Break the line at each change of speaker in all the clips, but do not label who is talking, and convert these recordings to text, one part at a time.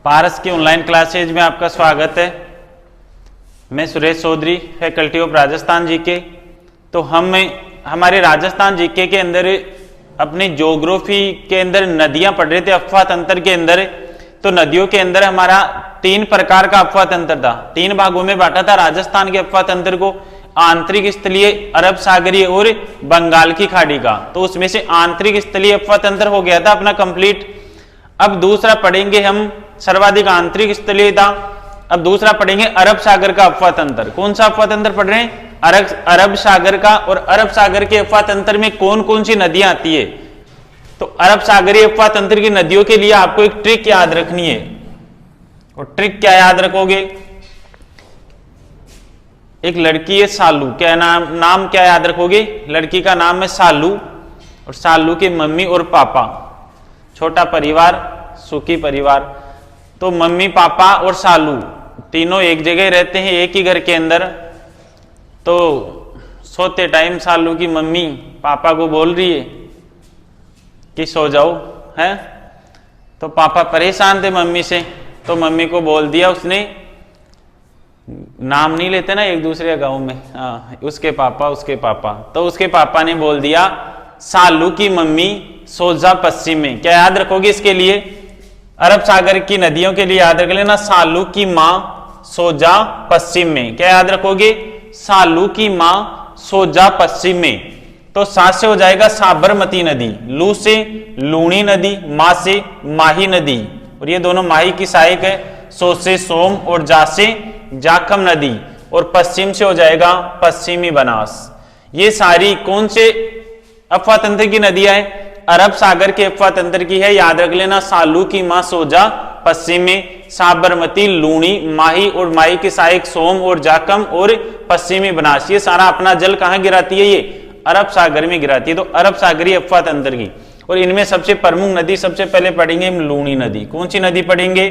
पारस की online classes में आपका स्वागत है। मैं Suresh Chaudhary, faculty of Rajasthan GK. तो हमारे राजस्थान जीके के अंदर अपनी ज्योग्राफी के अंदर नदियां पढ़ रहे थे अफवाह तंत्र के अंदर। तो नदियों के अंदर हमारा 3 प्रकार का अफवाह तंत्र था, 3 भागों में बांटा था राजस्थान के अफवाह तंत्र को। आंतरिक स्थलीय, अरब सागरीय और बंगाल की खाड़ी का। तो उसमें से आंतरिक स्थलीय अफवाह तंत्र हो गया था अपना कंप्लीट। अब दूसरा पढ़ेंगे हम, सर्वाधिक आंतरिक स्थलीय था। अब दूसरा पढ़ेंगे अरब सागर का अफवाह तंत्र। कौन सा अफवाह तंत्र पढ़ रहे हैं? अरब सागर का। और अरब सागर के अफवाह तंत्र में कौन कौन सी नदियां आती है? तो अरब सागरीय अफवाह तंत्र की नदियों के लिए आपको एक ट्रिक याद रखनी है। और ट्रिक क्या याद रखोगे? एक लड़की है सालू, क्या नाम क्या याद रखोगे? लड़की का नाम है सालू और सालू के मम्मी और पापा। छोटा परिवार, सुखी परिवार। तो मम्मी, पापा और सालू तीनों एक जगह रहते हैं, एक ही घर के अंदर। तो सोते टाइम सालू की मम्मी पापा को बोल रही है कि सो जाओ, है। तो पापा परेशान थे मम्मी से, तो मम्मी को बोल दिया उसने, नाम नहीं लेते ना एक दूसरे गांव में, हाँ, उसके पापा। तो उसके पापा ने बोल दिया सालू की मम्मी सो जा पश्चिम में। क्या याद रखोगे इसके लिए? अरब सागर की नदियों के लिए याद रख लेना, सालू की माँ सो जा पश्चिम में। क्या याद रखोगे? सालू की माँ सो जा पश्चिम में। तो सा से हो जाएगा साबरमती नदी, लू से लूणी नदी, माँ से माही नदी, और ये दोनों माही की सहायक है। सो से सोम और जा से जाखम नदी, और पश्चिम से हो जाएगा पश्चिमी बनास। ये सारी कौन से अफवाह तंत्र की नदियां हैं? अरब सागर के अफवाह तंत्र की है। याद रख लेना, सालू की मां सोजा पश्चिम में, साबरमती, लूणी, माही और माही की सहायक सोम और जाखम, और पश्चिमी बनास। ये सारा अपना जल कहां गिराती है? ये अरब सागर में गिराती है। तो अरब सागरीय अफवाह तंत्र की। और इनमें सबसे प्रमुख नदी सबसे पहले पढ़ेंगे हम लूणी नदी। कौन सी नदी पढ़ेंगे?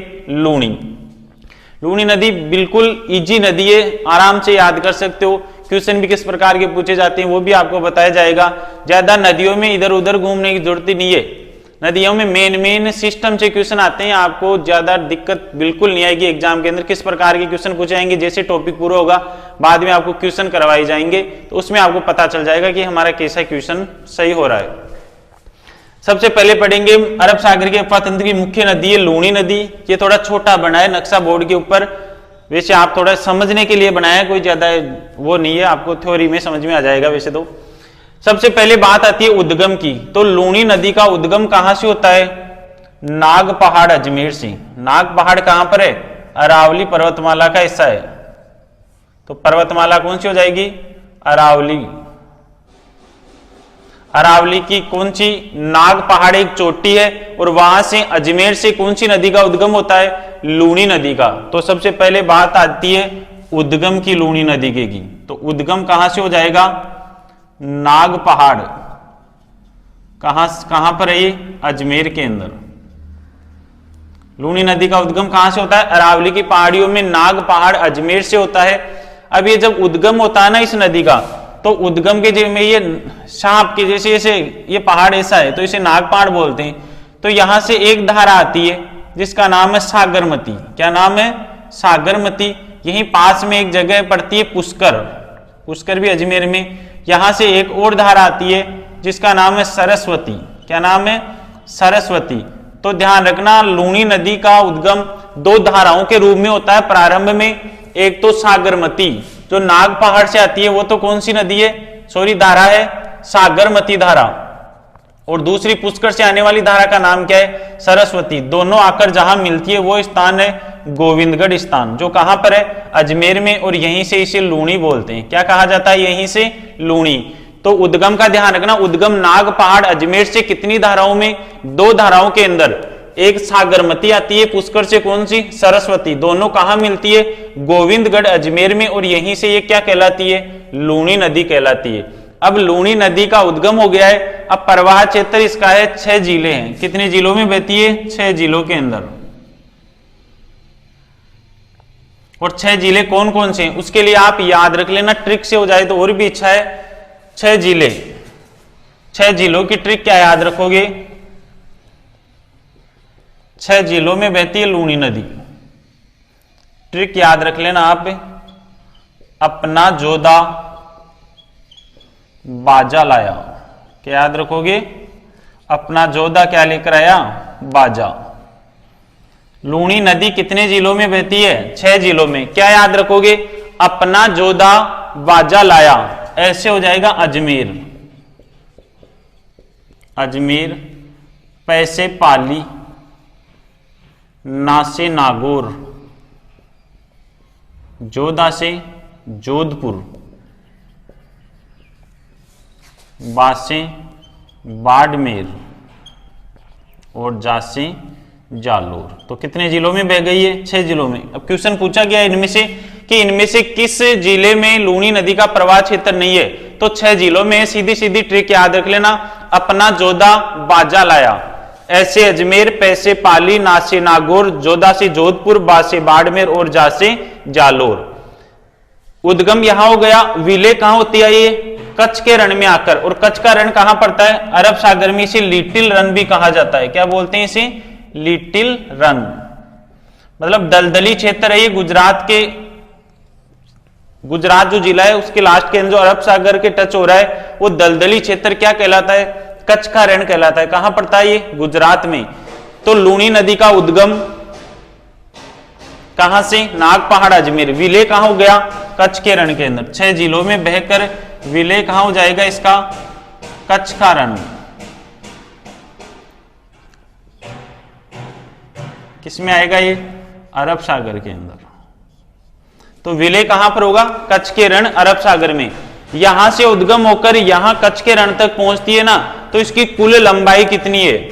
लूणी नदी बिल्कुल इजी नदी है, आराम से याद कर सकते हो। क्वेश्चन भी किस प्रकार के पूछे जाते हैं वो भी आपको बताया जाएगा। ज्यादा नदियों में इधर उधर घूमने की जरूरत नहीं है। नदियों में मेन सिस्टम से क्वेश्चन आते हैं, आपको ज्यादा दिक्कत बिल्कुल नहीं आएगी एग्जाम के अंदर। किस प्रकार के क्वेश्चन पूछे जाएंगे, जैसे टॉपिक पूरा होगा बाद में आपको क्वेश्चन करवाए जाएंगे, तो उसमें आपको पता चल जाएगा कि हमारा कैसा क्वेश्चन सही हो रहा है। सबसे पहले पढ़ेंगे अरब सागर के अफवाह तंत्र की मुख्य नदी है लूणी नदी। ये थोड़ा छोटा बना है नक्शा बोर्ड के ऊपर, वैसे आप थोड़ा समझने के लिए बनाया, कोई ज्यादा वो नहीं है, आपको थ्योरी में समझ में आ जाएगा वैसे तो। सबसे पहले बात आती है उद्गम की। तो लूणी नदी का उद्गम कहां से होता है? नाग पहाड़ अजमेर से। नाग पहाड़ कहां पर है? अरावली पर्वतमाला का हिस्सा है। तो पर्वतमाला कौन सी हो जाएगी? अरावली। अरावली की कौन सी? नाग पहाड़ एक चोटी है, और वहां से अजमेर से कौन सी नदी का उद्गम होता है? लूणी नदी का। तो सबसे पहले बात आती है उद्गम की लूणी नदी की। तो उद्गम कहां से हो जाएगा? नाग पहाड़। कहां पर है ये? अजमेर के अंदर। लूणी नदी का उद्गम कहां से होता है? अरावली की पहाड़ियों में नाग पहाड़ अजमेर से होता है। अब ये जब उद्गम होता है ना इस नदी का, तो उद्गम के में ये सांप के जैसे ये पहाड़ ऐसा है, तो इसे नाग पहाड़ बोलते हैं। तो यहां से एक धारा आती है जिसका नाम है सागरमती। क्या नाम है? सागरमती। यहीं पास में एक जगह पड़ती है पुष्कर, पुष्कर भी अजमेर में। यहां से एक और धारा आती है जिसका नाम है सरस्वती। क्या नाम है? सरस्वती। तो ध्यान रखना, लूणी नदी का उद्गम 2 धाराओं के रूप में होता है प्रारंभ में। एक तो सागरमती जो नाग पहाड़ से आती है, वो तो कौन सी नदी है? सॉरी, धारा है सागरमती धारा। और दूसरी पुष्कर से आने वाली धारा का नाम क्या है? सरस्वती। दोनों आकर जहां मिलती है वो स्थान है गोविंदगढ़ स्थान, जो कहां पर है? अजमेर में। और यहीं से इसे लूणी बोलते हैं। क्या कहा जाता है? यहीं से लूणी। तो उद्गम का ध्यान रखना, उद्गम नाग पहाड़ अजमेर से कितनी धाराओं में? 2 धाराओं के अंदर। एक सागरमती आती है, पुष्कर से कौन सी? सरस्वती। दोनों कहां मिलती है? गोविंदगढ़ अजमेर में। और यहीं से ये क्या कहलाती है? लूणी नदी कहलाती है। अब लूणी नदी का उद्गम हो गया है। अब प्रवाह क्षेत्र इसका है 6 जिले हैं। कितने जिलों में बहती है? 6 जिलों के अंदर। और 6 जिले कौन कौन से हैं उसके लिए आप याद रख लेना, ट्रिक से हो जाए तो और भी अच्छा है। 6 जिले, 6 जिलों की ट्रिक क्या याद रखोगे? 6 जिलों में बहती है लूनी नदी। ट्रिक याद रख लेना आप, अपना जोधा बाजा लाया। क्या याद रखोगे? अपना जोधा क्या लेकर आया? बाजा। लूनी नदी कितने जिलों में बहती है? 6 जिलों में। क्या याद रखोगे? अपना जोधा बाजा लाया। ऐसे हो जाएगा अजमेर, अजमेर, पैसे पाली, ना से नागौर, जोधा से जोधपुर, बा से बाड़मेर और जा से जालोर। तो कितने जिलों में बह गई है? 6 जिलों में। अब क्वेश्चन पूछा गया इनमें से कि इनमें से किस जिले में लूनी नदी का प्रवाह क्षेत्र नहीं है? तो 6 जिलों में। सीधी सीधी ट्रिक याद रख लेना, अपना जोधा बाजा लाया। ऐसे अजमेर, पैसे पाली, ना से नागौर, जोधा से जोधपुर, बा से बाड़मेर और जा से जालोर। उद्गम यहां हो गया। विलय कहां होती है? ये कच्छ के रण में आकर। और कच्छ का रण कहां पड़ता है? अरब सागर में। इसे लिटिल रन भी कहा जाता है। क्या बोलते हैं इसे? Little run. मतलब दलदली क्षेत्र है ये गुजरात के, गुजरात जो जिला है उसके लास्ट के जो अरब सागर के टच हो रहा है वो दलदली क्षेत्र क्या कहलाता है? कच्छ का रण कहलाता है। कहां पड़ता है ये? गुजरात में। तो लूनी नदी का उद्गम कहां से? नाग पहाड़, अजमेर। विलय कहां हो गया? कच्छ के रण के अंदर। 6 जिलों में बहकर विलय कहां हो जाएगा इसका? कच्छ का रण। किसमें आएगा ये? अरब सागर के अंदर। तो विलय कहां पर होगा? कच्छ के रण, अरब सागर में। यहां से उद्गम होकर यहां कच्छ के रण तक पहुंचती है ना, तो इसकी कुल लंबाई कितनी है?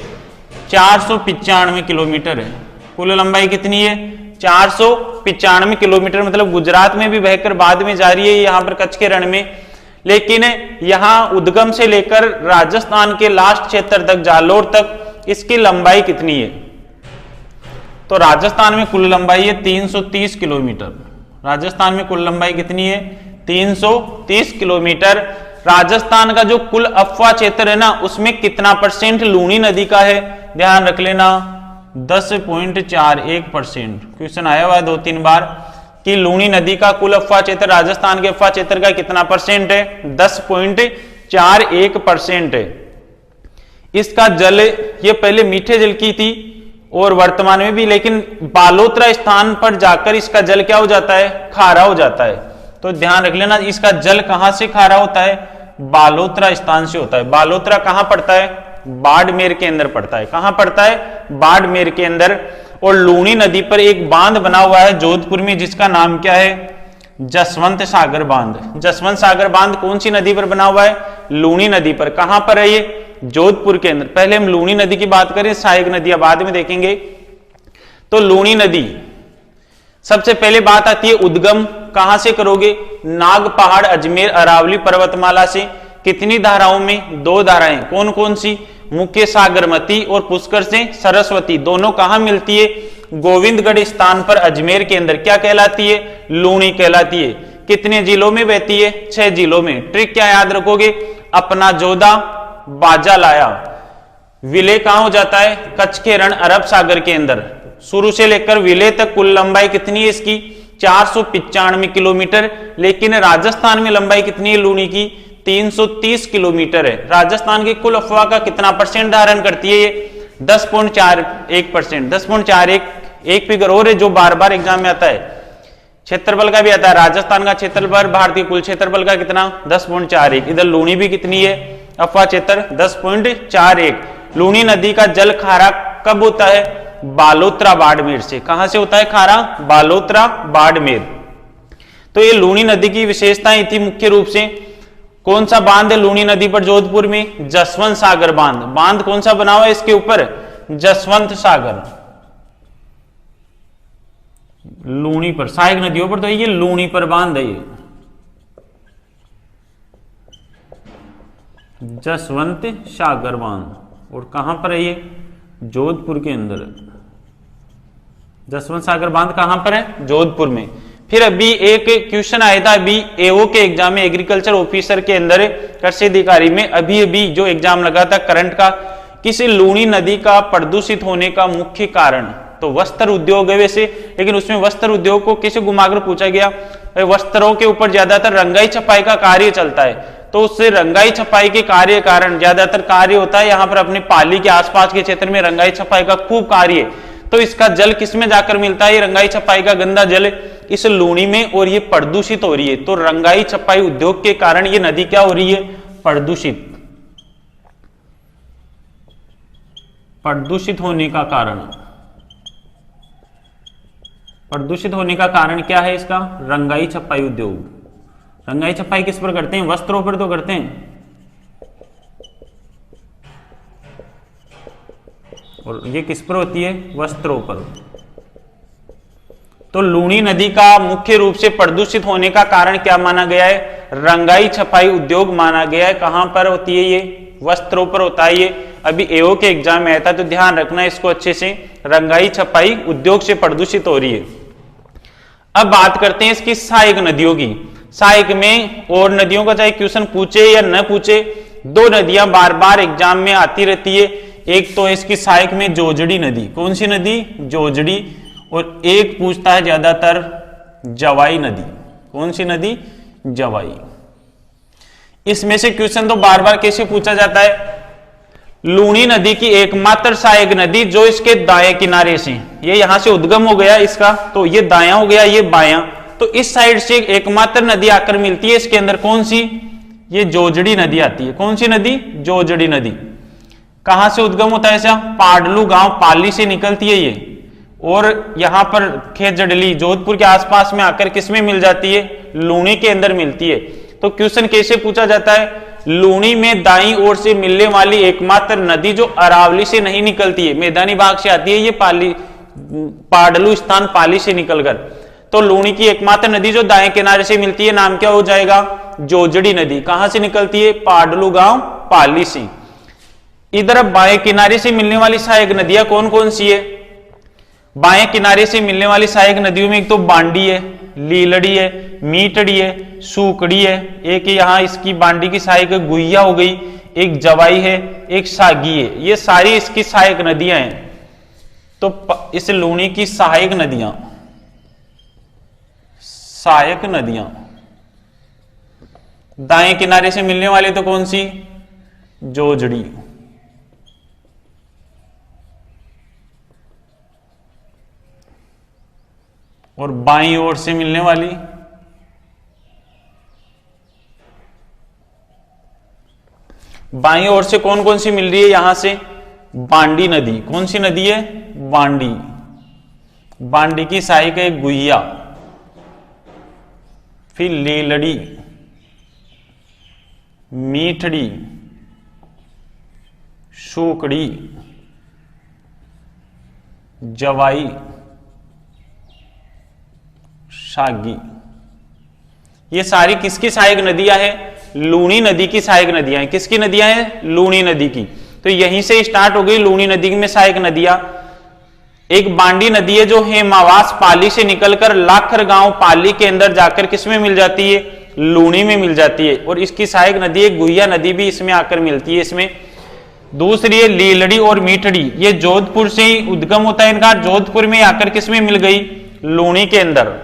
495 किलोमीटर है। कुल लंबाई कितनी है? 495 किलोमीटर। मतलब गुजरात में भी बहकर बाद में जा रही है यहां पर कच्छ के रण में। लेकिन यहां उद्गम से लेकर राजस्थान के लास्ट क्षेत्र तक, जालोर तक, इसकी लंबाई कितनी है? तो राजस्थान में कुल लंबाई है 330 किलोमीटर। राजस्थान में कुल लंबाई कितनी है? 330 किलोमीटर। राजस्थान का जो कुल अफवाह क्षेत्र है ना, उसमें कितना % लूनी नदी का है? ध्यान रख लेना, 10.41%। क्वेश्चन आया हुआ है 2-3 बार कि लूनी नदी का कुल अफवाह क्षेत्र, राजस्थान के अफवाह क्षेत्र का कितना % है? 10.41% है। इसका जल, ये पहले मीठे जल की थी और वर्तमान में भी, लेकिन बालोतरा स्थान पर जाकर इसका जल क्या हो जाता है? खारा हो जाता है। तो ध्यान रख लेना, इसका जल कहां से खारा होता है? बालोतरा स्थान से होता है। बालोतरा कहां पड़ता है? बाड़मेर के अंदर पड़ता है। कहां पड़ता है? बाड़मेर के अंदर। और लूनी नदी पर एक बांध बना हुआ है जोधपुर में, जिसका नाम क्या है? जसवंत सागर बांध। जसवंत सागर बांध कौन सी नदी पर बना हुआ है? लूनी नदी पर। कहां पर है ये? जोधपुर के अंदर। पहले हम लूनी नदी की बात करें, सहायक नदियां बाद में देखेंगे। तो लूनी नदी, सबसे पहले बात आती है उद्गम कहां से करोगे? नाग पहाड़, अजमेर, अरावली पर्वतमाला से। कितनी धाराओं में? 2 धाराएं। कौन कौन सी? मुख्य सागरमती और पुष्कर से सरस्वती। दोनों कहां मिलती है? गोविंदगढ़ स्थान पर, अजमेर के अंदर। क्या कहलाती है? लूनी कहलाती है। कितने जिलों में बहती है? 6 जिलों में। ट्रिक क्या याद रखोगे? अपना जोधा बाजा लाया। विलय कहां हो जाता है? कच्छ के रण, अरब सागर के अंदर। शुरू से लेकर विलय तक कुल लंबाई कितनी है इसकी? 495 किलोमीटर। लेकिन राजस्थान में लंबाई कितनी है लूनी की? 330 किलोमीटर है। राजस्थान की कुल अफवाह का कितना % धारण करती है ये? 10.41%। 10.41 एक फिगर और है जो बार बार एग्जाम में आता है, क्षेत्रफल का भी आता है। राजस्थान का क्षेत्रफल भारतीय कुल क्षेत्रफल का कितना? 10.41। इधर लूनी भी कितनी है? अफवाह क्षेत्र 10.41। लूनी नदी का जल खारा कब होता है? बालोतरा बाड़मेर से। कहां से होता है खारा? बालोतरा बाड़मेर। तो ये लूनी नदी की विशेषताएं थी मुख्य रूप से। कौन सा बांध है लूनी नदी पर जोधपुर में? जसवंत सागर बांध। बांध कौन सा बना हुआ है इसके ऊपर? जसवंत सागर। लूनी पर, सहायक नदियों पर तो ये लूनी पर बांध है ये, जसवंत सागर बांध। और कहां पर है ये? जोधपुर के अंदर। जसवंत सागर बांध कहां पर है? जोधपुर में। फिर अभी एक क्वेश्चन आया था अभी एओ के एग्जाम में, एग्रीकल्चर ऑफिसर के अंदर, कृषि अधिकारी में, अभी जो एग्जाम लगा था करंट का, किसी लूणी नदी का प्रदूषित होने का मुख्य कारण, तो वस्त्र उद्योग है वैसे, लेकिन उसमें वस्त्र उद्योग को किसे घुमाकर पूछा गया, वस्त्रों के ऊपर ज्यादातर रंगाई छपाई का कार्य चलता है, तो उससे रंगाई छपाई के कार्य कारण ज्यादातर कार्य होता है यहाँ पर अपने पाली के आसपास के क्षेत्र में रंगाई छपाई का खूब कार्य है। तो इसका जल किसमें जाकर मिलता है, ये रंगाई छपाई का गंदा जल इस लूणी में, और ये प्रदूषित हो रही है। तो रंगाई छपाई उद्योग के कारण ये नदी क्या हो रही है, प्रदूषित। प्रदूषित होने का कारण, प्रदूषित होने का कारण क्या है इसका, रंगाई छपाई उद्योग। रंगाई छपाई किस पर करते हैं, वस्त्रों पर तो करते हैं, और ये किस पर होती है, वस्त्रों पर। तो लूणी नदी का मुख्य रूप से प्रदूषित होने का कारण क्या माना गया है, रंगाई छपाई उद्योग माना गया है। कहां पर होती है ये, वस्त्रों पर होता है ये। अभी एओ के एग्जाम में आया था, तो ध्यान रखना इसको अच्छे से, रंगाई छपाई उद्योग से प्रदूषित हो रही है। अब बात करते हैं इसकी सहायक नदियों की। सहायक में और नदियों का चाहे क्वेश्चन पूछे या न पूछे, दो नदियां बार बार एग्जाम में आती रहती है। एक तो है इसकी सहायक में जोजड़ी नदी, कौन सी नदी, जोजड़ी, और एक पूछता है ज्यादातर जवाई नदी, कौन सी नदी, जवाई। इसमें से क्वेश्चन तो बार बार कैसे पूछा जाता है, लूणी नदी की एकमात्र सहायक नदी जो इसके दाएं किनारे से, ये यहां से उद्गम हो गया इसका, तो ये दायां हो गया, ये बायां, तो इस साइड से एकमात्र नदी आकर मिलती है इसके अंदर, कौन सी, ये जोजड़ी नदी आती है। कौन सी नदी, जोजड़ी नदी। कहां से उद्गम होता है ऐसा, पाडलू गांव पाली से निकलती है ये, और यहां पर खेजड़ली जोधपुर के आसपास में आकर किसमें मिल जाती है, लूणी के अंदर मिलती है। तो क्वेश्चन कैसे पूछा जाता है, लूणी में दाईं ओर से मिलने वाली एकमात्र नदी जो अरावली से नहीं निकलती है, मैदानी भाग से आती है, ये पाली, पाडलू स्थान पाली से निकलकर, तो लूणी की एकमात्र नदी जो दाएं किनारे से मिलती है, नाम क्या हो जाएगा, जोजड़ी नदी। कहां से निकलती है, पाडलू गांव पाली से। इधर अब बाएं किनारे से मिलने वाली सहायक नदियां कौन कौन सी है, बाएं किनारे से मिलने वाली सहायक नदियों में एक तो बांडी है, लीलड़ी है, मीटड़ी है, सूकड़ी है, एक यहां इसकी बांडी की सहायक गुइया हो गई, एक जवाई है, एक सागी है, ये सारी इसकी सहायक नदियां हैं। तो इस लूणी की सहायक नदियां, सहायक नदियां दाएं किनारे से मिलने वाली तो कौन सी, जोजड़ी, और बाईं ओर से मिलने वाली बाईं ओर से कौन कौन सी मिल रही है, यहां से बांडी नदी, कौन सी नदी है, बांडी, बांडी की सहायक है गुइया, फिर लीलड़ी, मीठड़ी, सूकड़ी, जवाई, सागी। ये सारी किसकी सहायक नदियां हैं, लूणी नदी की सहायक नदियां हैं। किसकी नदियां हैं, लूणी नदी की। तो यहीं से स्टार्ट हो गई लूणी नदी में सहायक नदियां। एक बांडी नदी है जो हेमावास पाली से निकलकर लाखर गांव पाली के अंदर जाकर किसमें मिल जाती है, लूणी में मिल जाती है, और इसकी सहायक नदी है गुइया नदी भी इसमें आकर मिलती है इसमें। दूसरी है लीलड़ी और मीठड़ी, ये जोधपुर से ही उद्गम होता है इनका, जोधपुर में आकर किसमें मिल गई, लूणी के अंदर।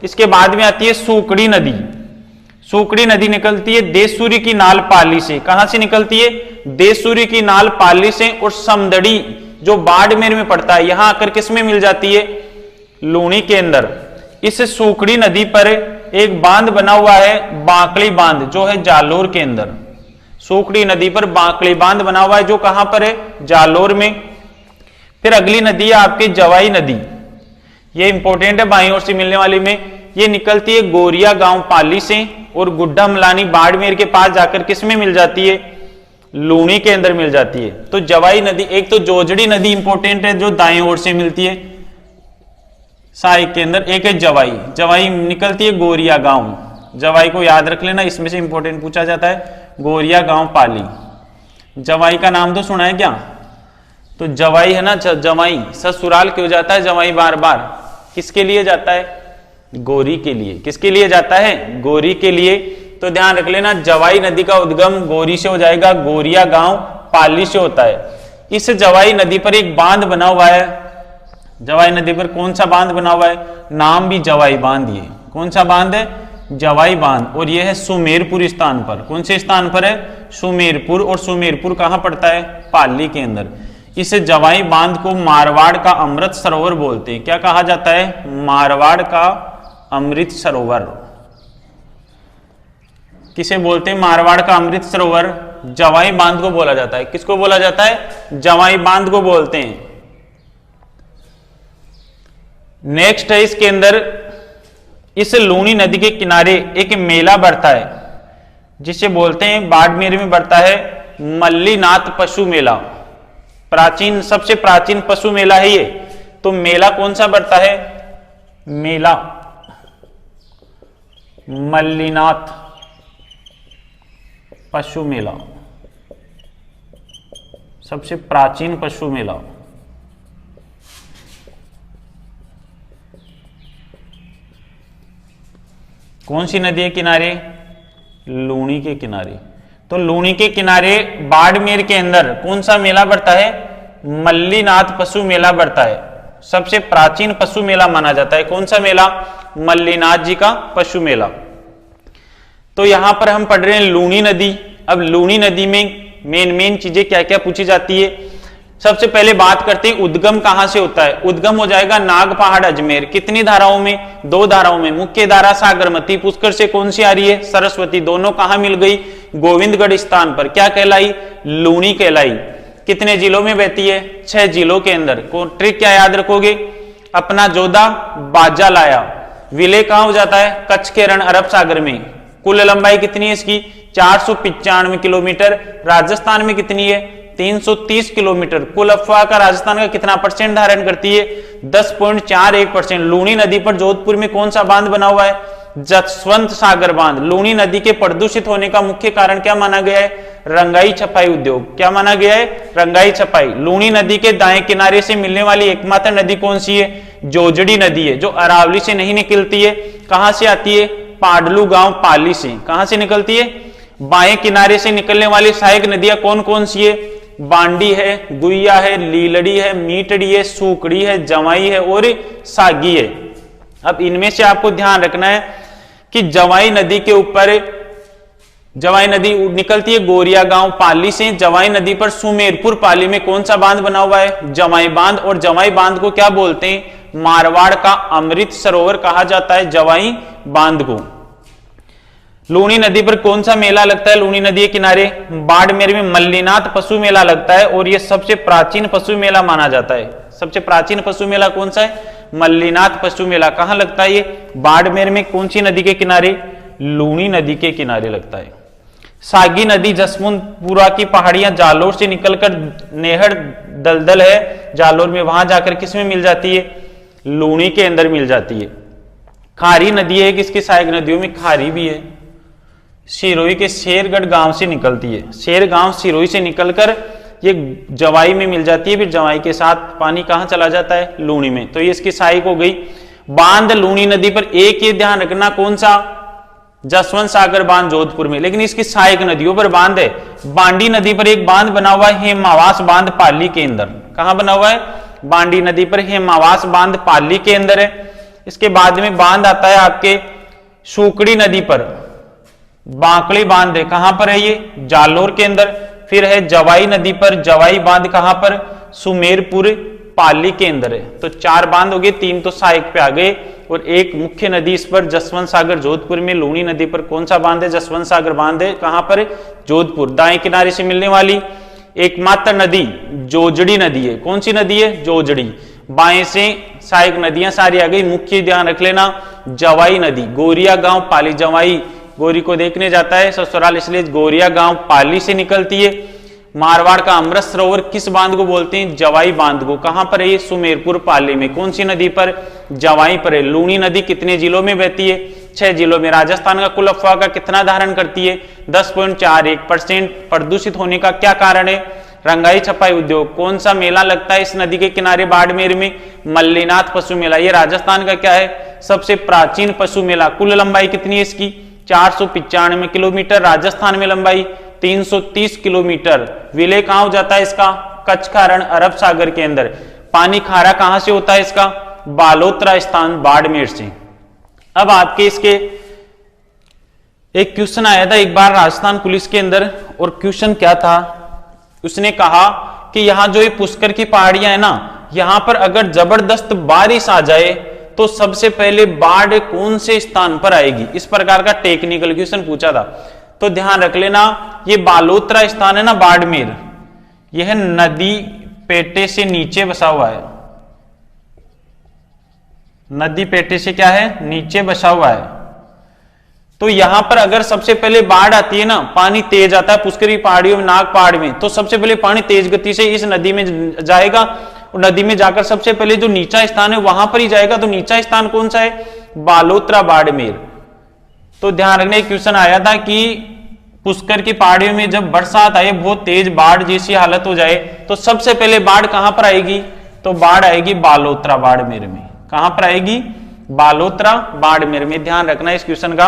इसके बाद में आती है सूकड़ी नदी, सूकड़ी नदी निकलती है देसूरी की नाल पाली से। कहां से निकलती है, देसूरी की नाल पाली से, और समदड़ी जो बाड़मेर में पड़ता है, यहां आकर किसमें मिल जाती है, लूणी के अंदर। इस सूकड़ी नदी पर एक बांध बना हुआ है, बांकड़ी बांध, जो है जालोर के अंदर। सूकड़ी नदी पर बांकड़ी बांध बना हुआ है, जो कहां पर है, जालोर में। फिर अगली नदी है आपकी जवाई नदी, ये इंपॉर्टेंट है बाईं ओर से मिलने वाली में। ये निकलती है गोरिया गांव पाली से, और गुड्डा मलानी बाड़मेर के पास जाकर किसमें मिल जाती है, लूणी के अंदर मिल जाती है। तो जवाई नदी, एक तो जोजड़ी नदी इंपॉर्टेंट है जो दाएं ओर से मिलती है सहायक के अंदर, एक है जवाई, जवाई निकलती है गोरिया गांव, जवाई को याद रख लेना, इसमें से इंपॉर्टेंट पूछा जाता है, गोरिया गांव पाली। जवाई का नाम तो सुना है क्या, तो जवाई है ना, जवाई ससुराल क्यों जाता है जवाई बार बार, किसके लिए जाता है, गोरी के लिए। किसके लिए जाता है, गोरी के लिए। तो ध्यान रख लेना, जवाई नदी का उद्गम गोरी से हो जाएगा, गोरिया गांव पाली से होता है। इस जवाई नदी पर एक बांध बना हुआ है। जवाई नदी पर कौन सा बांध बना हुआ है? नाम भी जवाई बांध। ये कौन सा बांध है? जवाई बांध। और यह है सुमेरपुर स्थान पर। कौन से स्थान पर है? सुमेरपुर। और सुमेरपुर कहां पड़ता है? पाली के अंदर। इस जवाई बांध को मारवाड़ का अमृत सरोवर बोलते हैं। क्या कहा जाता है? मारवाड़ का अमृत सरोवर। किसे बोलते हैं? मारवाड़ का अमृत सरोवर। जवाई बांध को बोला जाता है। किसको बोला जाता है? जवाई बांध को बोलते हैं। नेक्स्ट है इसके अंदर, इस लूनी नदी के किनारे एक मेला बढ़ता है जिसे बोलते हैं, बाड़मेर में बढ़ता है मल्लीनाथ पशु मेला। प्राचीन, सबसे प्राचीन पशु मेला है ये। तो मेला कौन सा बढ़ता है? मेला मल्लीनाथ पशु मेला, सबसे प्राचीन पशु मेला। कौन सी नदी के किनारे? लूनी के किनारे। तो लूनी के किनारे बाड़मेर के अंदर कौन सा मेला बढ़ता है? मल्लीनाथ पशु मेला बढ़ता है। सबसे प्राचीन पशु मेला माना जाता है। कौन सा मेला? मल्लीनाथ जी का पशु मेला। तो यहां पर हम पढ़ रहे हैं लूनी नदी। अब लूनी नदी में मेन चीजें क्या क्या पूछी जाती है? सबसे पहले बात करते हैं उद्गम कहां से होता है। उद्गम हो जाएगा नाग पहाड़ अजमेर। कितनी धाराओं में? 2 धाराओं में। मुख्य धारा सागरमती। पुष्कर से कौन सी आ रही है? सरस्वती। दोनों कहां मिल गई? गोविंदगढ़ स्थान पर। क्या कहलाई? लूनी कहलाई। कितने जिलों में बहती है? 6 जिलों के अंदर। ट्रिक क्या याद रखोगे? अपना जोधा बाजा लाया। विलय कहां हो जाता है? कच्छ के रण अरब सागर में। कुल लंबाई कितनी है इसकी? 495 किलोमीटर। राजस्थान में कितनी है? 330 किलोमीटर। कुल अफवाह का राजस्थान का कितना % धारण करती है? 10.41%। लूनी नदी पर जोधपुर में कौन सा बांध बना हुआ है? जसवंत सागर बांध। लूनी नदी के प्रदूषित होने का मुख्य कारण क्या माना गया है? रंगाई छपाई उद्योग। क्या माना गया है? रंगाई छपाई। लूनी नदी के दाएं किनारे से मिलने वाली एकमात्र नदी कौन सी है? जोजड़ी नदी है, जो अरावली से नहीं निकलती है। कहां से आती है? पाडलू गांव पाली से। कहां से निकलती है? बाएं किनारे से निकलने वाली सहायक नदियां कौन कौन सी है? बांडी है, गुइया है, लीलड़ी है, मीटड़ी है, सूकड़ी है, जवाई है और सागी है। अब इनमें से आपको ध्यान रखना है कि जवाई नदी के ऊपर, जवाई नदी निकलती है गोरिया गांव पाली से। जवाई नदी पर सुमेरपुर पाली में कौन सा बांध बना हुआ है? जवाई बांध। और जवाई बांध को क्या बोलते हैं? मारवाड़ का अमृत सरोवर कहा जाता है जवाई बांध को। लूनी नदी पर कौन सा मेला लगता है? लूनी नदी के किनारे बाड़मेर में मल्लीनाथ पशु मेला लगता है और यह सबसे प्राचीन पशु मेला माना जाता है। सबसे प्राचीन पशु मेला कौन सा है? मल्लीनाथ पशु मेला। कहां लगता है ये? बाड़मेर में। कौन सी नदी के किनारे? लूनी नदी के किनारे लगता है। सागी नदी जसवंतपुरा की पहाड़ियां जालोर से निकलकर नेहड़ दलदल है जालोर में, वहां जाकर किस में मिल जाती है? लूनी के अंदर मिल जाती है। खारी नदी है, किसकी सहायक नदियों में खारी भी है। सिरोही के शेरगढ़ गांव से निकलती है। शेर गांव सिरोही से निकलकर ये जवाई में मिल जाती है। फिर जवाई के साथ पानी कहां चला जाता है? लूनी में। तो ये इसकी सहायक हो गई। बांध लूनी नदी पर एक ये ध्यान रखना, कौन सा? जसवंत सागर बांध जोधपुर में। लेकिन इसकी सहायक नदियों पर बांध है। बांडी नदी पर एक बांध बना हुआ है हेमावास बांध पाली के अंदर। कहां बना हुआ है? बांडी नदी पर हेमावास बांध पाली के अंदर है। इसके बाद में बांध आता है आपके सूकड़ी नदी पर, बांकड़ी बांध है। कहां पर है ये? जालोर के अंदर। फिर है जवाई नदी पर, जवाई बांध कहां पर? सुमेरपुर पाली के अंदर है। तो 4 बांध हो गए, 3 तो सहायक पे आ गए और एक मुख्य नदी इस पर जसवंत सागर जोधपुर में। लूनी नदी पर कौन सा बांध है? जसवंत सागर बांध है। कहां पर है? जोधपुर। दाएं किनारे से मिलने वाली एकमात्र नदी जोजड़ी नदी है। कौन सी नदी है? जोजड़ी। बाएं से सहायक नदियां सारी आ गई। मुख्य ध्यान रख लेना, जवाई नदी, गोरिया गांव पाली। जवाई गोरी को देखने जाता है ससुराल, इसलिए गोरिया गांव पाली से निकलती है। मारवाड़ का अमृत सरोवर किस बांध को बोलते हैं? जवाई बांध को। कहां पर है ये? सुमेरपुर पाली में। कौन सी नदी पर? जवाई पर है। लूनी नदी कितने जिलों में बहती है? 6 जिलों में। राजस्थान का कुल अफवाह का कितना धारण करती है? 10.41%। प्रदूषित होने का क्या कारण है? रंगाई छपाई उद्योग। कौन सा मेला लगता है इस नदी के किनारे बाड़मेर में? मल्लीनाथ पशु मेला। ये राजस्थान का क्या है? सबसे प्राचीन पशु मेला। कुल लंबाई कितनी है इसकी? 495 किलोमीटर। राजस्थान में लंबाई 330 किलोमीटर। विलय कहां हो जाता है इसका? कच्छ का रण अरब सागर के अंदर। पानी खारा कहां से होता है इसका? बालोतरा स्थान बाड़मेर से। अब आपके इसके एक क्वेश्चन आया था एक बार राजस्थान पुलिस के अंदर, और क्वेश्चन क्या था, उसने कहा कि यहां जो ये पुष्कर की पहाड़ियां है ना, यहां पर अगर जबरदस्त बारिश आ जाए तो सबसे पहले बाढ़ कौन से स्थान पर आएगी? इस प्रकार का टेक्निकल क्वेश्चन पूछा था। तो ध्यान रख लेना, ये बालोतरा स्थान है ना बाड़मेर, यह नदी पेटे से नीचे बसा हुआ है। नदी पेटे से क्या है? नीचे बसा हुआ है। तो यहां पर अगर सबसे पहले बाढ़ आती है ना, पानी तेज आता है पुष्करी पहाड़ियों में, नाग पहाड़ में, तो सबसे पहले पानी तेज गति से इस नदी में जाएगा, और नदी में जाकर सबसे पहले जो नीचा स्थान है वहां पर ही जाएगा। तो नीचा स्थान कौन सा है? बालोतरा बाड़मेर। तो ध्यान रखने क्वेश्चन आया था कि पुष्कर की पहाड़ियों में जब बरसात आए, बहुत तेज बाढ़ जैसी हालत हो जाए, तो सबसे पहले बाढ़ कहां पर आएगी? तो बाढ़ आएगी बालोतरा बाड़मेर में। कहां पर आएगी? बालोतरा बाड़मेर में। ध्यान रखना इस क्वेश्चन का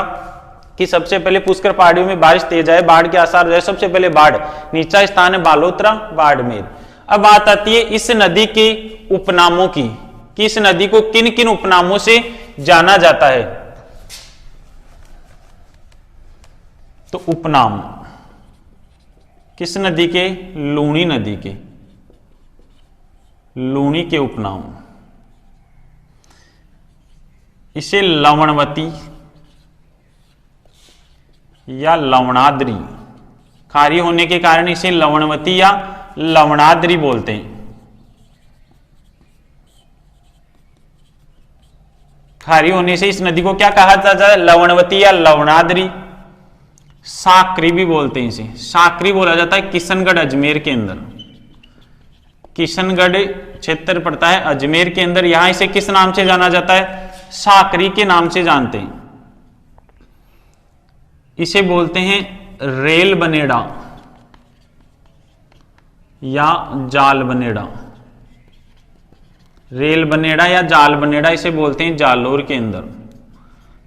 कि सबसे पहले पुष्कर पहाड़ियों में बारिश तेज आए, बाढ़ के आसार जाए, सबसे पहले बाढ़, नीचा स्थान है बालोतरा बाड़मेर। अब बात आती है इस नदी के उपनामों की, कि इस नदी को किन किन उपनामों से जाना जाता है। तो उपनाम किस नदी के? लूणी नदी के। लूणी के उपनाम, इसे लवणवती या लवणाद्री, खारी होने के कारण इसे लवणवती या लवणाद्री बोलते हैं। खारी होने से इस नदी को क्या कहा जाता है? लवणवती या लवणाद्री। साकरी भी बोलते हैं इसे, साकरी बोला जाता है किशनगढ़ अजमेर के अंदर। किशनगढ़ क्षेत्र पड़ता है अजमेर के अंदर, यहां इसे किस नाम से जाना जाता है? साकरी के नाम से जानते हैं। इसे बोलते हैं रेल बनेड़ा या जाल बनेड़ा। रेल बनेड़ा या जाल बनेड़ा इसे बोलते हैं जालोर के अंदर।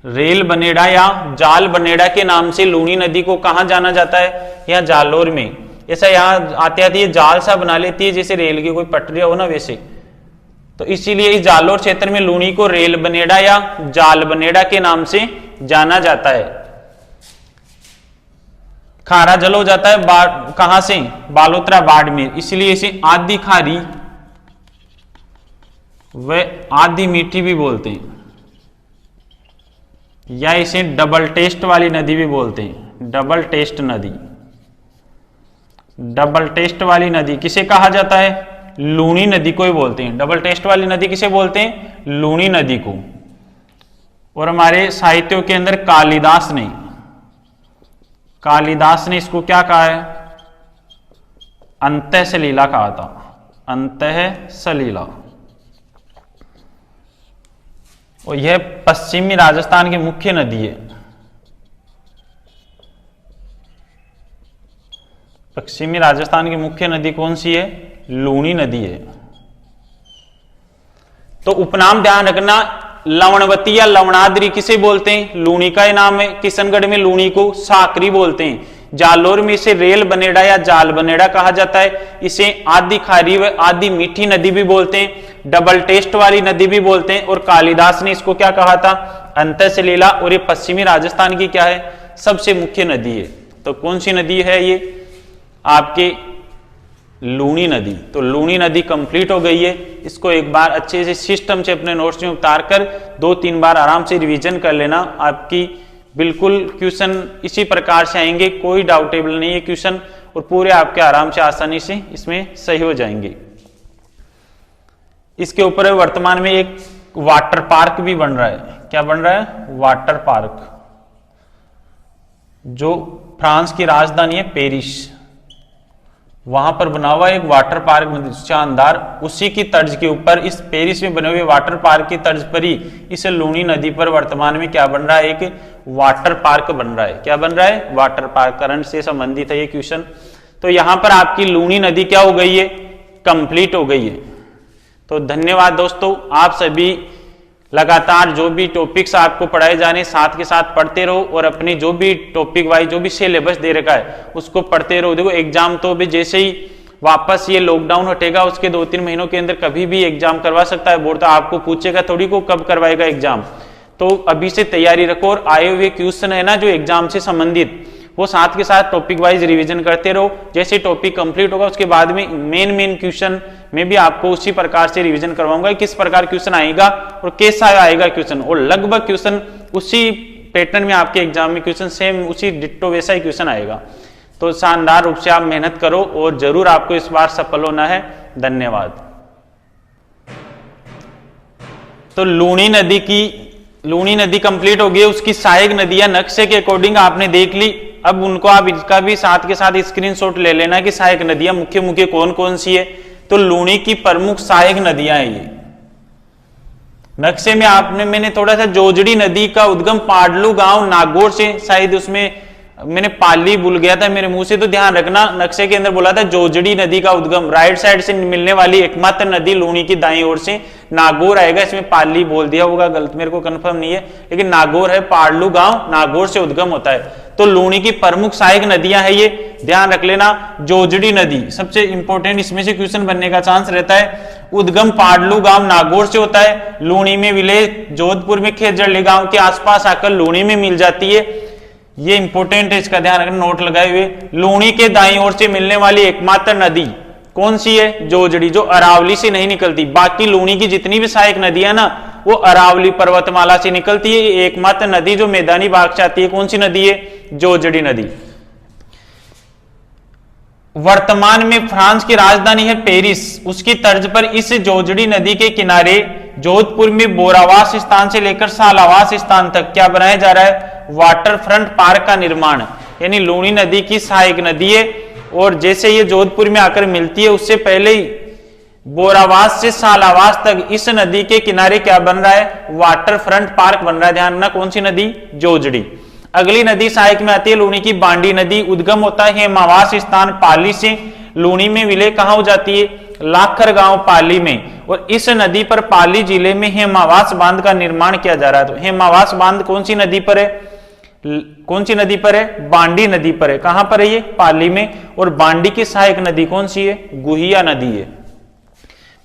रेल बनेड़ा या जाल बनेड़ा के नाम से लूणी नदी को कहां जाना जाता है? या जालोर में। ऐसा यहां आते आते ये जाल सा बना लेती है जैसे रेल की कोई पटरी हो ना, वैसे। तो इसीलिए इस जालोर क्षेत्र में लूणी को रेल बनेड़ा या जाल बनेड़ा के नाम से जाना जाता है। खारा जल हो जाता है कहां से? बालोतरा बाड़मेर, इसलिए इसे आधी खारी व आधी मीठी भी बोलते हैं, या इसे डबल टेस्ट वाली नदी भी बोलते हैं। डबल टेस्ट नदी, डबल टेस्ट वाली नदी किसे कहा जाता है? लूणी नदी को ही बोलते हैं। डबल टेस्ट वाली नदी किसे बोलते हैं? लूणी नदी को। और हमारे साहित्यों के अंदर कालिदास ने इसको क्या कहा है? अंतः सलीला कहा था। अंतः सलीला। और यह पश्चिमी राजस्थान की मुख्य नदी है। पश्चिमी राजस्थान की मुख्य नदी कौन सी है? लूणी नदी है। तो उपनाम ध्यान रखना, लवणवती या लवणाद्री किसे बोलते हैं? लूणी का नाम है। किशनगढ़ में लूणी को साकरी बोलते हैं। जालोर में इसे रेल बनेड़ा या जाल बनेड़ा कहा जाता है। इसे आधी खारी व आधी मीठी नदी भी बोलते हैं, डबल टेस्ट वाली नदी भी बोलते हैं। और कालिदास ने इसको क्या कहा था? अंतः सलीला। और ये पश्चिमी राजस्थान की क्या है? सबसे मुख्य नदी है। तो कौन सी नदी है ये? आपके लूणी नदी। तो लूणी नदी कंप्लीट हो गई है। इसको एक बार अच्छे से सिस्टम से अपने नोट्स में उतार कर 2-3 बार आराम से रिवीजन कर लेना। आपकी बिल्कुल क्वेश्चन इसी प्रकार से आएंगे, कोई डाउटेबल नहीं है क्वेश्चन, और पूरे आपके आराम से आसानी से इसमें सही हो जाएंगे। इसके ऊपर वर्तमान में एक वाटर पार्क भी बन रहा है। क्या बन रहा है? वाटर पार्क, जो फ्रांस की राजधानी है पेरिस, वहां पर बना हुआ एक वाटर पार्क शानदार। उसी की तर्ज के ऊपर, इस पेरिस में बने हुए वाटर पार्क की तर्ज पर ही इस लूणी नदी पर वर्तमान में क्या बन रहा है? एक वाटर पार्क बन रहा है। क्या बन रहा है? Water park. करंट से संबंधित है ये क्वेश्चन। तो यहां पर आपकी लूणी नदी क्या हो गई है? कंप्लीट हो गई है। तो धन्यवाद दोस्तों, आप सभी लगातार जो भी टॉपिक्स आपको पढ़ाए जाने साथ के साथ पढ़ते रहो, और अपनी जो भी टॉपिक वाइज जो भी सिलेबस दे रखा है उसको पढ़ते रहो। देखो एग्जाम तो भी जैसे ही वापस ये लॉकडाउन हटेगा उसके 2-3 महीनों के अंदर कभी भी एग्जाम करवा सकता है बोर्ड, तो आपको पूछेगा थोड़ी को कब करवाएगा एग्जाम। तो अभी से तैयारी रखो और आए हुए क्वेश्चन है ना जो एग्जाम से संबंधित वो साथ के साथ टॉपिक वाइज रिवीजन करते रहो। जैसे टॉपिक कंप्लीट होगा उसके बाद में मेन क्वेश्चन में भी आपको उसी प्रकार से रिवीजन करवाऊंगा किस प्रकार क्वेश्चन आएगा और कैसा आएगा क्वेश्चन, और लगभग क्वेश्चन उसी पैटर्न में आपके एग्जाम में क्वेश्चन सेम उसी डिट्टो वैसा ही क्वेश्चन आएगा। तो शानदार रूप से आप मेहनत करो और जरूर आपको इस बार सफल होना है। धन्यवाद। तो लूणी नदी कंप्लीट हो गई, उसकी सहायक नदियां नक्शे के अकॉर्डिंग आपने देख ली। अब उनको आप इसका भी साथ के साथ स्क्रीनशॉट ले लेना कि सहायक नदियां मुख्य मुख्य कौन कौन सी है। तो लूणी की प्रमुख सहायक नदियां है ये नक्शे में मैंने थोड़ा सा जोजड़ी नदी का उद्गम पाडलू गांव नागौर से, शायद उसमें मैंने पाली भूल गया था मेरे मुंह से, तो ध्यान रखना नक्शे के अंदर बोला था जोजड़ी नदी का उद्गम राइट साइड से मिलने वाली एकमात्र नदी लूणी की दाईं ओर से नागौर आएगा। इसमें पाली बोल दिया होगा गलत, मेरे को कंफर्म नहीं है, लेकिन नागौर है, पाडलू गांव नागौर से उद्गम होता है। तो लूणी की प्रमुख सहायक नदियां है ये, ध्यान रख लेना। जोजड़ी नदी सबसे इंपॉर्टेंट, इसमें से क्वेश्चन बनने का चांस रहता है। उद्गम पाडलू गांव नागौर से होता है, लूणी में विलय जोधपुर में खेजड़ली गांव के आसपास आकर लूणी में मिल जाती है। ये इंपॉर्टेंट है, इसका ध्यान रखना, नोट लगाए हुए। लूणी के दाईं ओर से मिलने वाली एकमात्र नदी कौन सी है? जोजड़ी, जो अरावली से नहीं निकलती। बाकी लूणी की जितनी भी सहायक नदियां ना वो अरावली पर्वतमाला से निकलती है। एकमात्र नदी जो मैदानी भाग से आती है कौन सी नदी है? जोजड़ी नदी। वर्तमान में फ्रांस की राजधानी है पेरिस, उसकी तर्ज पर इस जोजड़ी नदी के किनारे जोधपुर में बोरावास स्थान से लेकर सालावास स्थान तक क्या बनाया जा रहा है? वाटर फ्रंट पार्क का निर्माण। यानी लूणी नदी की सहायक नदी है और जैसे ये जोधपुर में आकर मिलती है उससे पहले ही बोरावास से सालावास तक इस नदी के किनारे क्या बन रहा है? वाटर फ्रंट पार्क बन रहा है। ध्यान रखना, कौन सी नदी? जोजड़ी। अगली नदी सहायक में आती है लूणी की बांडी नदी। उद्गम होता है हेमावास स्थान पाली से, लूणी में विलय कहां हो जाती है? लाखर गांव पाली में। और इस नदी पर पाली जिले में हेमावास बांध का निर्माण किया जा रहा है। तो हेमावास बांध कौन सी नदी पर है? कौन सी नदी पर है? बांडी नदी पर है। कहां पर है ये? पाली में। और बांडी की सहायक नदी कौन सी है? गुहिया नदी है।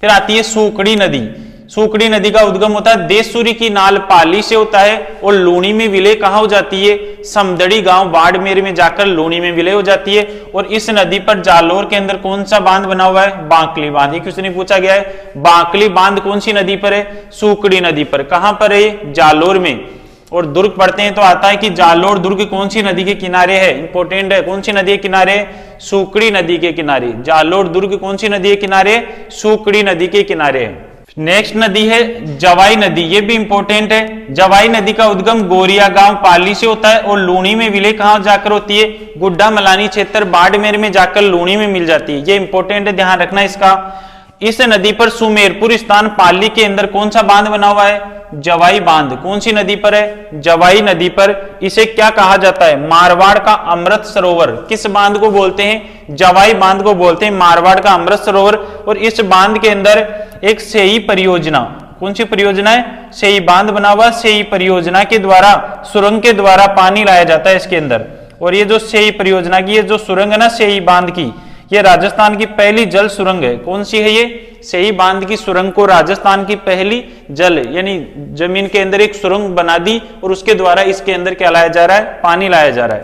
फिर आती है सूकड़ी नदी। सूकड़ी नदी का उद्गम होता है देशसूरी की नाल पाली से होता है और लूणी में विलय कहां हो जाती है? समदड़ी गांव बाड़मेर में जाकर लूणी में विलय हो जाती है। और इस नदी पर जालोर के अंदर कौन सा बांध बना हुआ है? बांकली बांध। ये क्वेश्चन पूछा गया है। बांकली बांध कौन सी नदी पर है? सूकड़ी नदी पर। कहां पर है? जालोर में। और दुर्ग पढ़ते हैं तो आता है कि जालोर दुर्ग कौन सी नदी के किनारे है? इंपॉर्टेंट है, कौन सी नदी के किनारे? सूकड़ी नदी के किनारे। जालोर दुर्ग कौन सी नदी के किनारे? सूकड़ी नदी के किनारे है। नेक्स्ट नदी है जवाई नदी, ये भी इंपॉर्टेंट है। जवाई नदी का उद्गम गोरिया गांव पाली से होता है और लूणी में विलय कहां जाकर होती है? गुड्डा मलानी क्षेत्र बाड़मेर में जाकर लूणी में मिल जाती है। ये इंपॉर्टेंट है, ध्यान रखना इसका। इस नदी पर सुमेरपुर स्थान पाली के अंदर कौन सा बांध बना हुआ है? जवाई बांध। कौन सी नदी पर है? जवाई नदी पर। इसे क्या कहा जाता है? मारवाड़ का अमृत सरोवर। किस बांध को बोलते हैं? जवाई बांध को बोलते हैं मारवाड़ का अमृत सरोवर। और इस बांध के अंदर एक सेई परियोजना, कौन सी परियोजना है? सेई बांध बना हुआ। सेई परियोजना के द्वारा, सुरंग के द्वारा पानी लाया जाता है इसके अंदर। और ये जो सेई परियोजना की ये जो सुरंग है ना सेई बांध की, ये राजस्थान की पहली जल सुरंग है। कौन सी है ये? सेई बांध की सुरंग को राजस्थान की पहली जल, यानी जमीन के अंदर एक सुरंग बना दी और उसके द्वारा इसके अंदर क्या लाया जा रहा है? पानी लाया जा रहा है।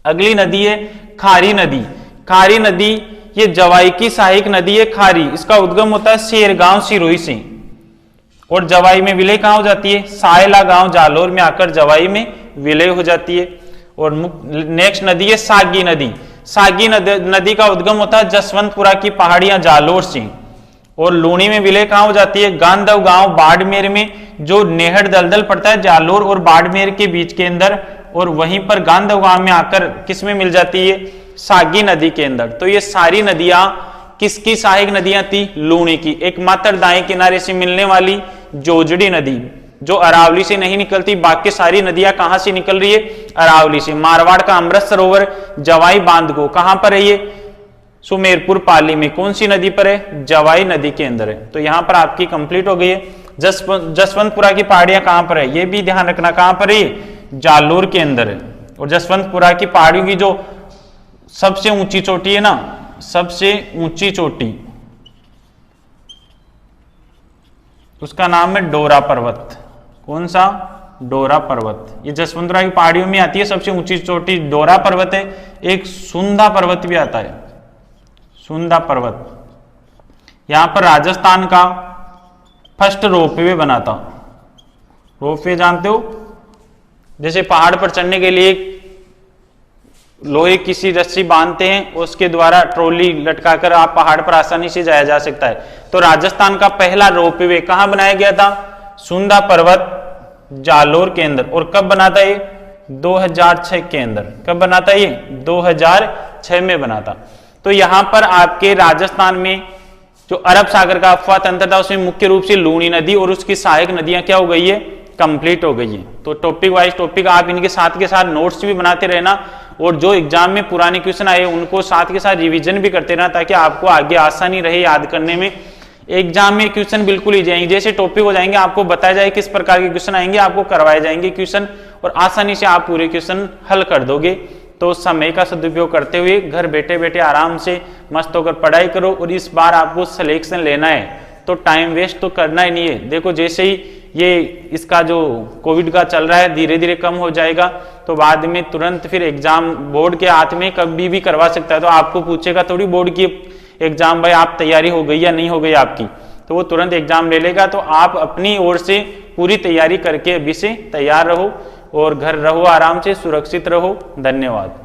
अगली नदी है खारी नदी। खारी नदी ये जवाई की सहायक नदी है खारी। इसका उद्गम होता है शेरगांव सिरोही से और जवाई में विलय कहां हो जाती है? सायला गांव जालोर में आकर जवाई में विलय हो जाती है। और नेक्स्ट नदी है सागी नदी। सागी नदी का उद्गम होता है जसवंतपुरा की पहाड़ियां जालोर से और लूणी में विलय कहां हो जाती है? गांधव गांव बाड़मेर में, जो नेहड़ दलदल पड़ता है जालोर और बाड़मेर के बीच के अंदर। और वहीं पर गांधव गांव में आकर किस में मिल जाती है? सागी नदी के अंदर। तो ये सारी नदियां किसकी सहायक नदियां थी? लूणी की। एकमात्र दाएं किनारे से मिलने वाली जोजड़ी नदी जो अरावली से नहीं निकलती, बाकी सारी नदियां कहां से निकल रही है? अरावली से। मारवाड़ का अमृत सरोवर जवाई बांध को कहां पर है ये? सुमेरपुर पाली में। कौन सी नदी पर है? जवाई नदी के अंदर है। तो यहां पर आपकी कंप्लीट हो गई है। जसवंतपुरा की पहाड़ियां कहां पर है? ये भी ध्यान रखना, कहां पर है? जालोर के अंदर है। और जसवंतपुरा की पहाड़ियों की जो सबसे ऊंची चोटी है ना सबसे ऊंची चोटी, उसका नाम है डोरा पर्वत। कौन सा? डोरा पर्वत। ये जसवंतपुरा की पहाड़ियों में आती है, सबसे ऊंची चोटी डोरा पर्वत है। एक सुंदा पर्वत भी आता है, सुंदा पर्वत। यहां पर राजस्थान का फर्स्ट रोपवे बना था। रोपवे जानते हो? जैसे पहाड़ पर चढ़ने के लिए लोहे की सी रस्सी बांधते हैं, उसके द्वारा ट्रॉली लटकाकर आप पहाड़ पर आसानी से जाया जा सकता है। तो राजस्थान का पहला रोपवे कहां बनाया गया था? सुंदा पर्वत, जालोर के अंदर। और कब बना था ये? 2006 के अंदर। कब बना था ये? 2006 में बना था। तो यहां पर आपके राजस्थान में जो अरब सागर का अफवाह तंत्र था, उसमें मुख्य रूप से लूणी नदी और उसकी सहायक नदियां क्या हो गई है? कंप्लीट हो गई है। तो टॉपिक वाइज टॉपिक आप इनके साथ के साथ नोट्स भी बनाते रहना, और जो एग्जाम में पुराने क्वेश्चन आए उनको साथ के साथ रिवीजन भी करते रहना, ताकि आपको आगे आसानी रहे याद करने में। एग्जाम में क्वेश्चन बिल्कुल ही जाएंगे, जैसे टॉपिक हो जाएंगे आपको बताया जाए किस प्रकार के क्वेश्चन आएंगे, आपको करवाए जाएंगे क्वेश्चन, और आसानी से आप पूरे क्वेश्चन हल कर दोगे। तो समय का सदुपयोग करते हुए घर बैठे बैठे आराम से मस्त होकर पढ़ाई करो। और इस बार आपको सिलेक्शन लेना है तो टाइम वेस्ट तो करना ही नहीं है। देखो जैसे ही ये इसका जो कोविड का चल रहा है धीरे धीरे कम हो जाएगा, तो बाद में तुरंत फिर एग्जाम बोर्ड के हाथ में कभी भी करवा सकता है। तो आपको पूछेगा थोड़ी बोर्ड की एग्जाम, भाई आप तैयारी हो गई या नहीं हो गई आपकी, तो वो तुरंत एग्जाम ले लेगा। तो आप अपनी ओर से पूरी तैयारी करके अभी से तैयार रहो और घर रहो, आराम से सुरक्षित रहो। धन्यवाद।